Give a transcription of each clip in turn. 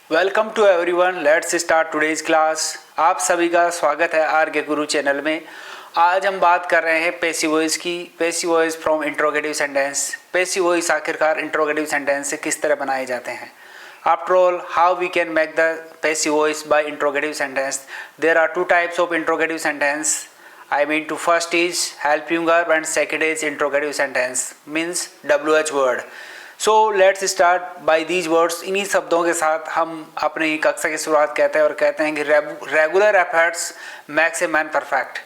Welcome to everyone, let's start today's class. आप सभी का स्वागत है आर के गुरु चैनल में। आज हम बात कर रहे हैं पैसिव वॉइस की। Passive voice from interrogative sentence. Passive voice आखिरकार इंट्रोगेटिव सेंटेंस से किस तरह बनाए जाते हैं। After all, how we can make the passive voice by interrogative sentence. There are two types of interrogative sentence. I mean to first is helping verb and second is interrogative sentence, means WH word. So let's start by these words. इन्हीं शब्दों के साथ हम अपनी कक्षा की शुरुआत कहते हैं और कहते हैं कि regular efforts makes a man perfect.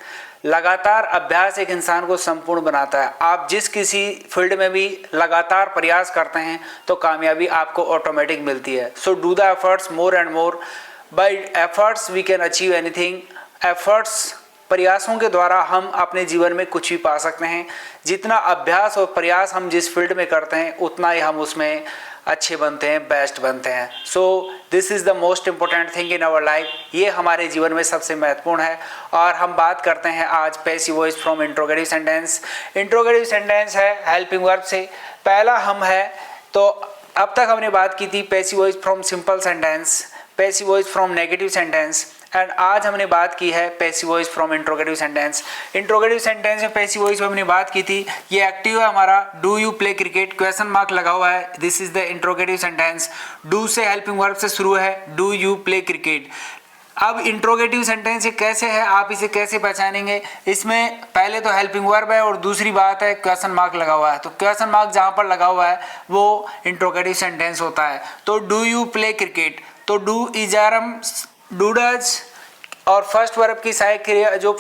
लगातार अभ्यास एक इंसान को संपूर्ण बनाता है. आप जिस किसी फील्ड में भी लगातार प्रयास करते हैं तो कामयाबी आपको ऑटोमेटिक मिलती है. So do the efforts more and more. By efforts we can achieve anything. Efforts, प्रयासों के द्वारा हम अपने जीवन में कुछ भी पा सकते हैं. जितना अभ्यास और प्रयास हम जिस फील्ड में करते हैं उतना ही हम उसमें अच्छे बनते हैं, बेस्ट बनते हैं. So this is the most important thing in our life. ये हमारे जीवन में सबसे महत्वपूर्ण है. और हम बात करते हैं आज passive voice from interrogative sentence. Interrogative sentence है हेल्पिंग वर्ब से. पहला हम है तो अब तक हमने बात की थी passive voice from simple sentence, passive voice from negative sentence, and आज हमने बात की है passive voice from interrogative sentence. Interrogative sentence में पैसिव वॉइस में हमने बात की थी. ये एक्टिव है हमारा. Do you play cricket, question mark लगा हुआ है. This is the interrogative sentence. Do से हेल्पिंग वर्ब से शुरू है. Do you play cricket. अब इंट्रोगेटिव सेंटेंस ये कैसे है, आप इसे कैसे पहचानेंगे. इसमें पहले तो हेल्पिंग वर्ब है और दूसरी बात है क्वेश्चन मार्क लगा हुआ है. तो क्वेश्चन मार्क जहाँ पर लगा हुआ है वो इंट्रोगेटिव सेंटेंस होता है. तो डू यू प्ले क्रिकेट, तो डू इजारम, डू डज और फर्स्ट वर्ब की सहायक क्रिया जो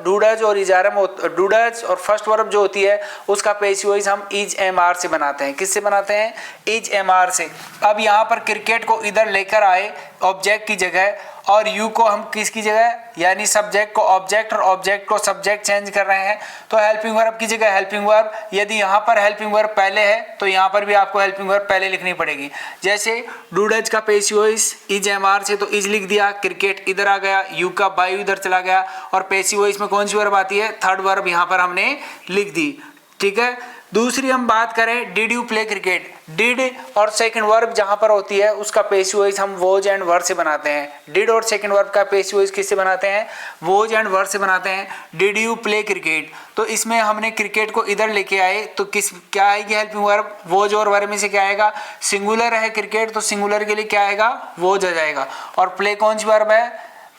डू डज और इजारम, डू डज और फर्स्ट वर्ब जो होती है उसका पैसिव वॉइस हम इज एम आर से बनाते हैं. किससे बनाते हैं? इज एम आर से. अब यहाँ पर क्रिकेट को इधर लेकर आए ऑब्जेक्ट की जगह और यू को हम किसकी जगह, यानी सब्जेक्ट को ऑब्जेक्ट और ऑब्जेक्ट को सब्जेक्ट चेंज कर रहे हैं. तो हेल्पिंग वर्ब की जगह हेल्पिंग वर्ब. यदि यहाँ पर हेल्पिंग वर्ब पहले है तो यहाँ पर भी आपको हेल्पिंग वर्ब पहले लिखनी पड़ेगी. जैसे डू डज का passive voice is am are से तो इज लिख दिया, क्रिकेट इधर आ गया, यू का बाय इधर चला गया और पैसिव वॉइस में कौन सी वर्ब आती है? थर्ड वर्ब यहाँ पर हमने लिख दी. ठीक है. दूसरी हम बात करें did you play cricket. Did और सेकंड वर्ब जहां पर होती है उसका पैसिव वॉइस हम वॉज एंड वर से बनाते हैं. डिड और सेकंड वर्ब का पैसिव वॉइस किससे बनाते हैं? वॉज एंड वर से बनाते हैं. डिड यू प्ले क्रिकेट, तो इसमें हमने क्रिकेट को इधर लेके आए तो क्या आएगी हेल्पिंग वर्ब? वॉज और वर में से क्या आएगा? सिंगुलर है क्रिकेट तो सिंगुलर के लिए क्या आएगा? वॉज आ जाएगा. और प्ले कौन सी वर्ब है?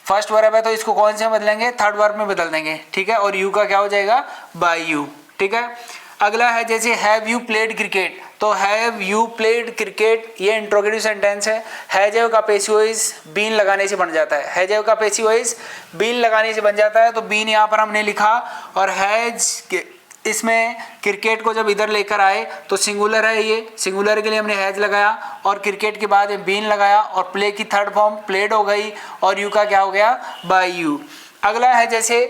फर्स्ट वर्ब है तो इसको कौन से बदलेंगे? थर्ड वर्ब में बदल देंगे. ठीक है. और यू का क्या हो जाएगा? By you. ठीक है. अगला है जैसे हैव यू प्लेड क्रिकेट, तो हैव यू प्लेड क्रिकेट ये इंट्रोगेटिव सेंटेंस है. हैव का पैसिव वॉइस बीन लगाने से बन जाता है. हैव का पैसिव वॉइस बीन लगाने से बन जाता है. तो बीन यहाँ पर हमने लिखा और हैज, इसमें क्रिकेट को जब इधर लेकर आए तो सिंगुलर है, ये सिंगुलर के लिए हमने हैज लगाया और क्रिकेट के बाद बीन लगाया और प्ले की थर्ड फॉर्म प्लेड हो गई और यू का क्या हो गया? By you. अगला है जैसे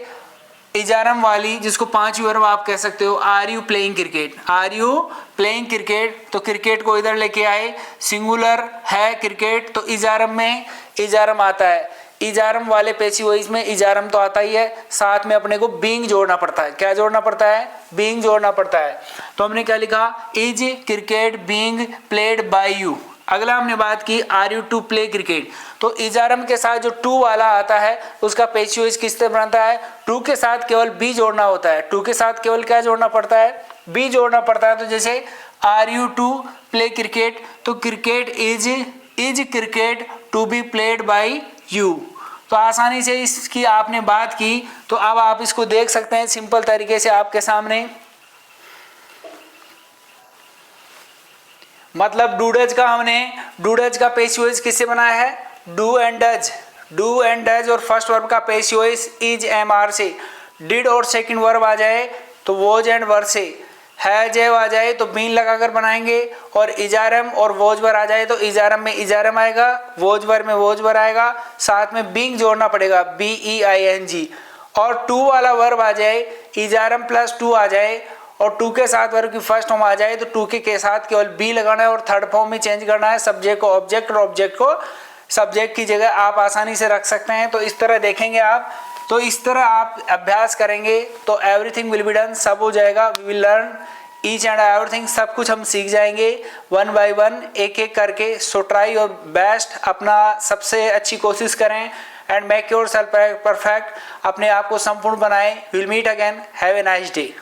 इजारम वाली जिसको पांचवी वर्ब आप कह सकते हो. Are you playing cricket, are you playing cricket, तो क्रिकेट को इधर लेके आए, सिंगुलर है क्रिकेट तो इजारम में इजारम आता है. इजारम वाले पैसिव वॉइस में इजारम तो आता ही है, साथ में अपने को बीइंग जोड़ना पड़ता है. क्या जोड़ना पड़ता है? बीइंग जोड़ना पड़ता है. तो हमने क्या लिखा? Is cricket being played by you. अगला हमने बात की are you to play cricket, तो इजारम के साथ जो टू वाला आता है उसका पैसिव वॉइस किस तरह बनता है? टू के साथ केवल बी जोड़ना होता है. टू के साथ केवल क्या जोड़ना पड़ता है? बी जोड़ना पड़ता है. तो जैसे are you to play cricket, तो cricket is cricket to be played by you. तो आसानी से इसकी आपने बात की. तो अब आप इसको देख सकते हैं सिंपल तरीके से आपके सामने. मतलब डूडज का हमने डूडज का पैसिव वॉइस किससे बनाया है? Do and does. Do and does और फर्स्ट वर्ब का passive voice is am are से. डिड और सेकंड वर्ब आ जाए तो वॉज एंड वर से. हैज आ जाए तो बीन लगाकर बनाएंगे और इजारम और वॉज वर आ जाए तो इजारम में इजारम आएगा, वॉज वर में वॉज वर आएगा, साथ में बीइंग जोड़ना पड़ेगा BEING. और टू वाला वर्ब आ जाए, इजारम प्लस टू आ जाए और टू के साथ वर्ब की फर्स्ट फॉर्म आ जाए तो टू के साथ केवल बी लगाना है और थर्ड फॉर्म में चेंज करना है. सब्जेक्ट को ऑब्जेक्ट और ऑब्जेक्ट को सब्जेक्ट की जगह आप आसानी से रख सकते हैं. तो इस तरह देखेंगे आप, तो इस तरह आप अभ्यास करेंगे तो एवरीथिंग विल बी डन, सब हो जाएगा. We will learn each and everything सब कुछ हम सीख जाएंगे वन बाय वन, एक एक करके। सो ट्राई योर बेस्ट, अपना सबसे अच्छी कोशिश करें and make yourself perfect, अपने आप को संपूर्ण बनाएं। Will meet again, have a nice day.